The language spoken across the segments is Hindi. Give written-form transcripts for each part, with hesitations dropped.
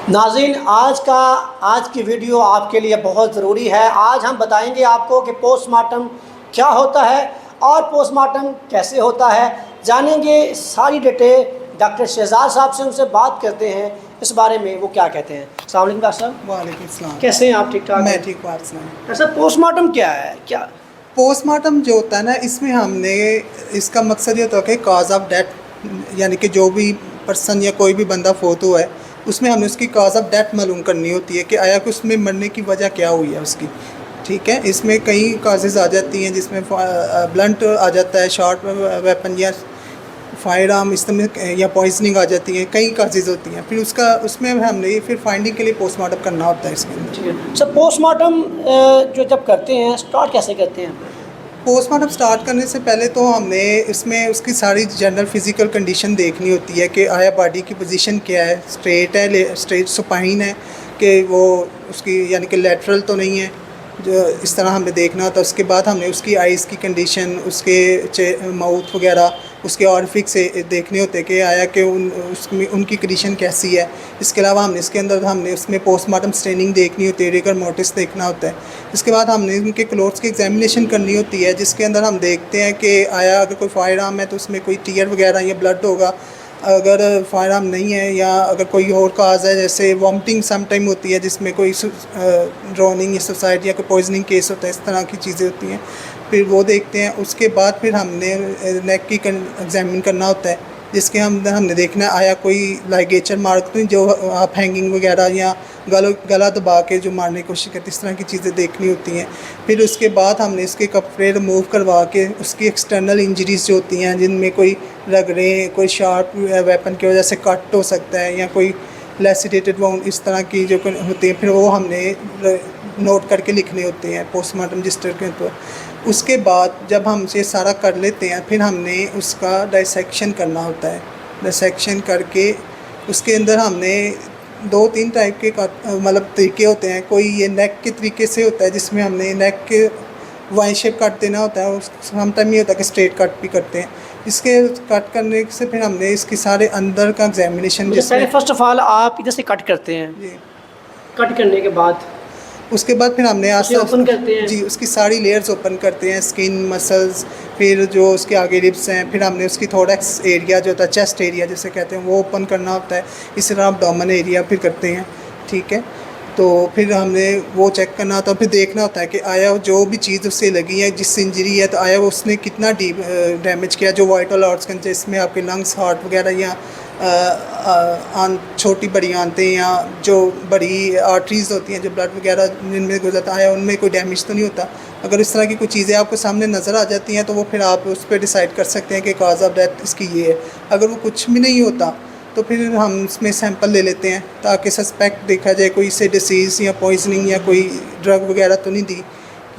नाज़रीन, आज की वीडियो आपके लिए बहुत ज़रूरी है। आज हम बताएंगे आपको कि पोस्टमार्टम क्या होता है और पोस्टमार्टम कैसे होता है। जानेंगे सारी डिटेल डॉक्टर शहजाद साहब से, उनसे बात करते हैं इस बारे में, वो क्या कहते हैं। अस्सलाम वालेकुम डॉक्टर साहब। वालेकुम सलाम। कैसे हैं आप? ठीक ठाक? मैं ठीक हूँ, आप सुनाएं। डॉक्टर साहब, पोस्टमार्टम क्या है? क्या पोस्टमार्टम जो होता है ना, इसमें हमने इसका मकसद ये होता है कि काज ऑफ डेथ, यानी कि जो भी पर्सन या कोई भी बंदा फोत हुआ है उसमें हमने उसकी काज ऑफ डेथ मालूम करनी होती है कि आया कि उसमें मरने की वजह क्या हुई है उसकी। ठीक है, इसमें कई काजेज़ आ जाती हैं जिसमें ब्लंट आ जाता है, शॉर्ट वेपन या फायर आर्म इस्तेमाल या पॉइजनिंग आ जाती है, कई काजेज़ होती हैं। फिर उसमें हमने फिर फाइंडिंग के लिए पोस्टमार्टम करना होता है इसके अंदर। ठीक है सर, पोस्टमार्टम जो जब करते हैं, स्टार्ट कैसे करते हैं? पोस्टमार्टम स्टार्ट करने से पहले तो हमने इसमें उसकी सारी जनरल फिज़िकल कंडीशन देखनी होती है कि आया बॉडी की पोजीशन क्या है, स्ट्रेट है, स्ट्रेट सुपाइन है कि वो उसकी यानी कि लेटरल तो नहीं है, जो इस तरह हमने देखना होता है। उसके बाद हमने उसकी आइज़ की कंडीशन, उसके माउथ वगैरह, उसके ऑरिफिक से देखने होते हैं कि आया कि उसमें उनकी कंडीशन कैसी है। इसके अलावा हमने उसमें पोस्टमार्टम स्टेनिंग देखनी होती है, रिगर मोर्टिस देखना होता है। इसके बाद हमने उनके क्लोथ्स की एग्जामिनेशन करनी होती है, जिसके अंदर हम देखते हैं कि आया अगर कोई फायर आर्म है तो उसमें कोई टीयर वगैरह या ब्लड होगा। अगर फायर आर्म नहीं है या अगर कोई और काज है, जैसे वॉमिटिंग सम टाइम होती है जिसमें कोई ड्रोनिंग या सुसाइड या कोई पॉइजनिंग केस होता है, इस तरह की चीज़ें होती हैं, फिर वो देखते हैं। उसके बाद फिर हमने नेक की एग्जामिन करना होता है, जिसके हमने देखना है आया कोई लाइगेचर मार्क तो जो आप हैंगिंग वगैरह या गला दबा के जो मारने की कोशिश करते, इस तरह की चीज़ें देखनी होती हैं। फिर उसके बाद हमने इसके कपड़े रिमूव करवा के उसकी एक्सटर्नल इंजरीज़ जो होती हैं, जिनमें कोई रगड़ें, कोई शार्प वेपन की वजह से कट हो सकता है या कोई लेसिडेटेड वाउंड, इस तरह की जो होती हैं, फिर वो हमने नोट करके लिखने होते हैं पोस्टमार्टम रजिस्टर के ऊपर। उसके बाद जब हम ये सारा कर लेते हैं, फिर हमने उसका डाइसेक्शन करना होता है। डाइसेक्शन करके उसके अंदर हमने 2-3 टाइप के मतलब तरीके होते हैं। कोई ये नेक के तरीके से होता है जिसमें हमने नेक के वाई शेप काट देना होता है, सम टाइम ये होता है कि स्ट्रेट कट भी करते हैं। इसके कट करने से फिर हमने इसके सारे अंदर का एग्जामिनेशन, पहले फर्स्ट ऑफ ऑल आप इधर से कट करते हैं जी। कट करने के बाद उसके बाद फिर हमने ओपन करते हैं जी उसकी सारी लेयर्स ओपन करते हैं, स्किन, मसल्स, फिर जो उसके आगे रिब्स हैं, फिर हमने उसकी थोरैक्स एरिया जो होता है, चेस्ट एरिया जिसे कहते हैं, वो ओपन करना होता है। इसी तरह एब्डोमेन एरिया फिर करते हैं। ठीक है, तो फिर हमने वो चेक करना होता है, फिर देखना होता है कि आया जो भी चीज़ उससे लगी है, जिससे इंजरी है, तो आया उसने कितना डीप डैमेज किया, जो वाइटल ऑर्गन्स जिसमें आपके लंग्स, हार्ट वगैरह या छोटी बड़ी आंतें या जो बड़ी आर्टरीज़ होती हैं, जो ब्लड वगैरह जिनमें गुजरता है, उनमें कोई डैमेज तो नहीं होता। अगर इस तरह की कोई चीज़ें आपको सामने नज़र आ जाती हैं तो वो फिर आप उस पर डिसाइड कर सकते हैं कि काज ऑफ डेथ इसकी ये है। अगर वो कुछ भी नहीं होता तो फिर हम इसमें सैंपल ले लेते हैं ताकि सस्पेक्ट देखा जाए कोई इससे डिसीज़ या पॉइजनिंग या कोई ड्रग वगैरह तो नहीं दी,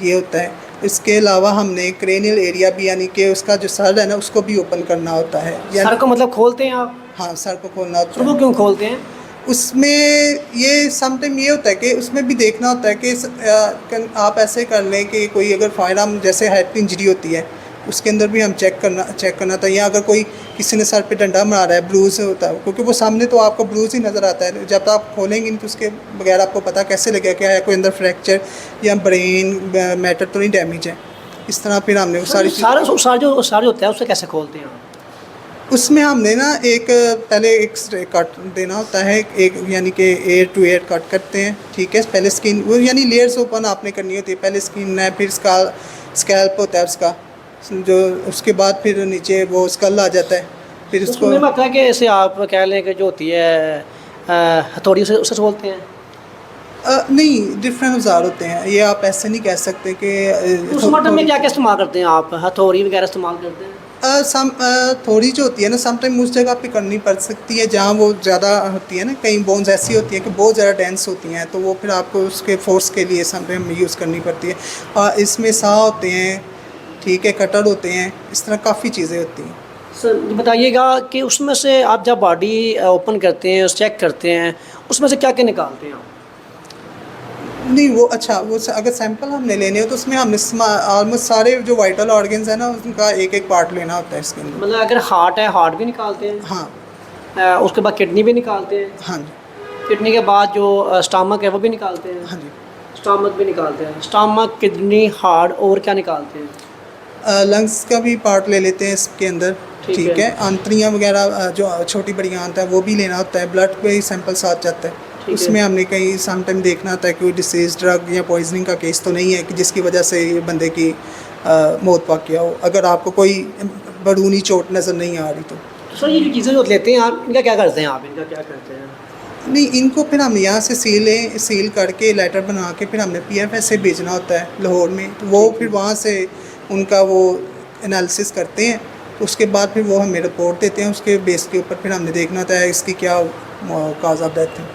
ये होता है। इसके अलावा हमने क्रेनियल एरिया भी, यानी कि उसका जो सर है ना, उसको भी ओपन करना होता है। सर को मतलब खोलते हैं आप? हाँ, सर को खोलना होता है। वो क्यों खोलते हैं? उसमें ये समटाइम ये होता है कि उसमें भी देखना होता है कि आप ऐसे कर लें कि कोई अगर फायर आर्म जैसे हेड इंजरी होती है, उसके अंदर भी हम चेक करना था। या अगर कोई किसी ने सर पे डंडा मारा है, ब्रूज होता है, क्योंकि वो सामने तो आपको ब्रूज ही नज़र आता है, जब आप खोलेंगे नहीं तो उसके बगैर आपको पता कैसे लगेगा कि है कोई अंदर फ्रैक्चर या ब्रेन मैटर तो नहीं डैमेज है। इस तरह फिर हमने वो सारी सारे होता है, उससे कैसे खोलते हैं? उसमें हमने ना पहले एक कट देना होता है, एक यानी कि एयर टू एयर कट करते हैं। ठीक है, पहले स्किन वो यानी लेयर्स ओपन आपने करनी होती है। पहले स्किन है, फिर स्कैल्प होता है उसका, जो उसके बाद फिर नीचे वो स्कल आ जाता है। फिर उसको लगता है कि ऐसे आप कह लें कि जो होती है हथौड़ी से उससे खोलते हैं? नहीं, डिफरेंट औजार होते हैं, ये आप ऐसे नहीं कह सकते कि पोस्टमार्टम में क्या क्या इस्तेमाल करते हैं आप? हथौड़ी वगैरह इस्तेमाल करते हैं? थोड़ी जो होती है ना, समटाइम उस जगह पे करनी पड़ सकती है जहाँ वो ज़्यादा होती है ना। कई बोन्स ऐसी होती हैं कि बहुत ज़्यादा डेंस होती हैं, तो वो फिर आपको उसके फोर्स के लिए समटाइम यूज़ करनी पड़ती है। और इसमें सा होते हैं, ठीक है, कटर होते हैं, इस तरह काफ़ी चीज़ें होती हैं। सर बताइएगा कि उसमें से आप जब बॉडी ओपन करते हैं, चेक करते हैं, उसमें से क्या क्या निकालते हैं आप? नहीं, वो अच्छा, वो अगर सैंपल हमने लेने हो तो उसमें हमने ऑलमोस्ट सारे जो वाइटल ऑर्गन्स हैं ना, उनका एक एक पार्ट लेना होता है इसके अंदर। मतलब अगर हार्ट है, हार्ट भी निकालते हैं? हाँ। उसके बाद किडनी भी निकालते हैं? हाँ। किडनी के बाद जो स्टमक है वो भी निकालते हैं? हाँ जी। स्टमक भी निकालते हैं। स्टमक, किडनी, हार्ट और क्या निकालते हैं? लंग्स का भी पार्ट ले लेते हैं इसके अंदर। ठीक ठीक है। है। आंतड़ियाँ वगैरह जो छोटी बड़ी आंत है वो भी लेना होता है। ब्लड पे ही सैंपल साथ जाता है। ठीक है। उसमें हमने कहीं समटाइम देखना होता है कि कोई डिसीज, ड्रग या पॉइजनिंग का केस तो नहीं है कि जिसकी वजह से ये बंदे की मौत पा गया हो। अगर आपको कोई बरूनी चोट नज़र नहीं आ रही तो सर ये जो चीज़ें जो लेते हैं आप, इनका क्या करते हैं आप? इनका क्या करते हैं? नहीं, इनको फिर हम यहाँ से सील करके लेटर बना के फिर हमने PFS से भेजना होता है लाहौर में। तो वो फिर वहाँ से उनका वो एनालिसिस करते हैं। तो उसके बाद फिर वो हमें रिपोर्ट देते हैं। उसके बेस के ऊपर फिर हमने देखना होता है इसकी क्या काज ऑफ डेथ है।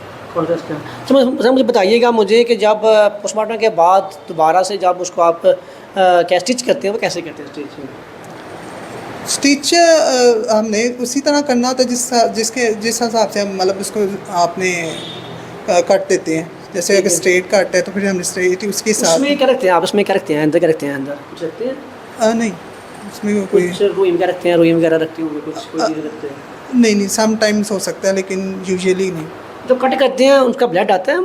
सर मुझे बताइएगा मुझे कि जब पोस्टमार्टम के बाद दोबारा से जब उसको आप क्या स्टिच करते हैं, वो कैसे करते हैं स्टिचिंग? स्टिच हमने उसी तरह करना होता है जिस हिसाब से हम मतलब उसको आपने कट देते हैं। जैसे ठीक अगर है। स्ट्रेट कट है तो फिर हमने स्ट्रेट उसके साथ। उसमें क्या रखते हैं आप? उसमें क्या रखते हैं? अंदर क्या रखते हैं? अंदर कुछ रखते हैं? नहीं, उसमें कोई कुछ रुई वगैरह रखते हैं, रुई वगैरह रखते होंगे, कुछ कोई चीज़ रखते हैं? नहीं, समटाइम्स हो सकता है लेकिन यूजुअली नहीं। जब कट करते हैं उनका ब्लड आता है?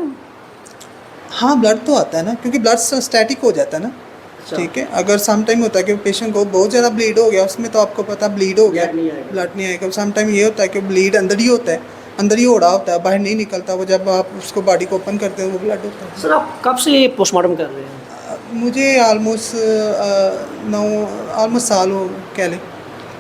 हाँ, ब्लड तो आता है ना, क्योंकि ब्लड स्टैटिक हो जाता है ना। अच्छा। ठीक है। अगर सम टाइम होता है कि पेशेंट को बहुत ज़्यादा ब्लीड हो गया, उसमें तो आपको पता ब्लीड हो गया, ब्लड नहीं आएगा। ब्लड नहीं आएगा। सम टाइम ये होता है कि ब्लीड अंदर ही होता है, अंदर ही हो रहा होता है, बाहर नहीं निकलता। वो जब आप उसको बॉडी को ओपन करते हैं वो ब्लड होता है। सर आप कब से पोस्टमार्टम कर रहे हैं? मुझे ऑलमोस्ट साल हो कह लें।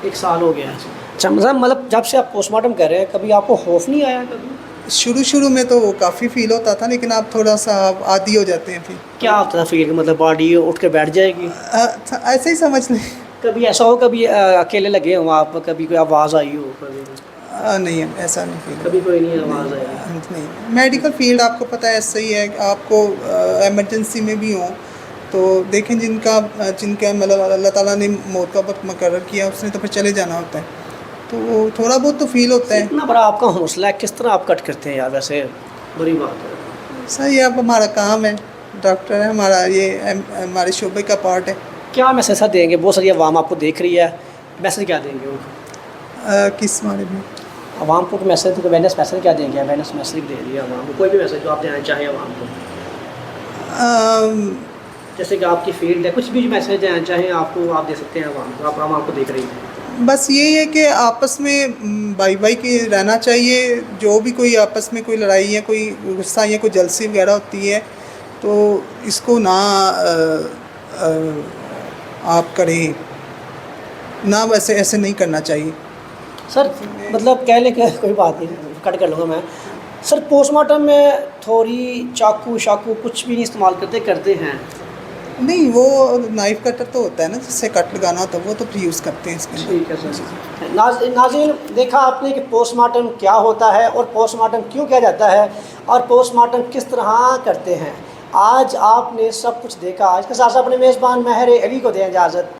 1 साल हो गया है। अच्छा मतलब जब से आप पोस्टमार्टम कर रहे हैं, कभी आपको खौफ नहीं आया कभी? शुरू में तो काफ़ी फील होता था, लेकिन आप थोड़ा सा आप आदी हो जाते हैं फिर। क्या होता था फील? मतलब बॉडी उठ के बैठ जाएगी? ऐसे ही समझ लें। कभी ऐसा हो, कभी अकेले लगे हो आप, कभी कोई आवाज़ आई हो, कभी नहीं, ऐसा नहीं फील। कभी कोई नहीं आवाज़ आई? नहीं, मेडिकल फील्ड आपको पता है ऐसा ही है। आपको इमरजेंसी में भी हो तो देखें जिनका मतलब अल्लाह ताला ने मौत का वक्त मुकर्रर किया, उसने तो फिर चले जाना होता है। तो थोड़ा बहुत तो फील होता है। इतना बड़ा आपका हौसला है, किस तरह आप कट करते हैं यार? वैसे बड़ी बात है। सही है, अब हमारा काम है, डॉक्टर है हमारा, ये हमारे शोबे का पार्ट है। क्या मैसेज देंगे? बहुत सारी आवाम आपको देख रही है, मैसेज क्या देंगे उनको? किस बारे में? आवाम को मैसेज, अवेयरनेस मैसेज क्या देंगे? अवेयरनेस मैसेज दे दिए आवाम को, कोई भी मैसेज जो आप देना चाहें आवाम को, जैसे कि आपकी फील्ड है, कुछ भी मैसेज देना चाहें आपको, आप दे सकते हैं आवाम को। आप आवाम को देख रही हैं। बस यही है कि आपस में भाई के रहना चाहिए। जो भी कोई आपस में कोई लड़ाई या कोई गुस्सा या कोई जलसी वगैरह होती है तो इसको ना आप करें ना, वैसे ऐसे नहीं करना चाहिए। सर मतलब कह लें कि कोई बात नहीं, कट कर लूँगा मैं। सर पोस्टमार्टम में थोड़ी चाकू कुछ भी नहीं इस्तेमाल करते हैं? नहीं, वो नाइफ कटर तो होता है ना, जिससे कट लगाना होता है, वो तो यूज़ करते हैं इसके अंदर। ठीक है सर। नाज़रीन देखा आपने कि पोस्टमार्टम क्या होता है और पोस्टमार्टम क्यों किया जाता है और पोस्टमार्टम किस तरह करते हैं। आज आपने सब कुछ देखा। आज के साथ अपने मेज़बान महर अली को दें इजाज़त।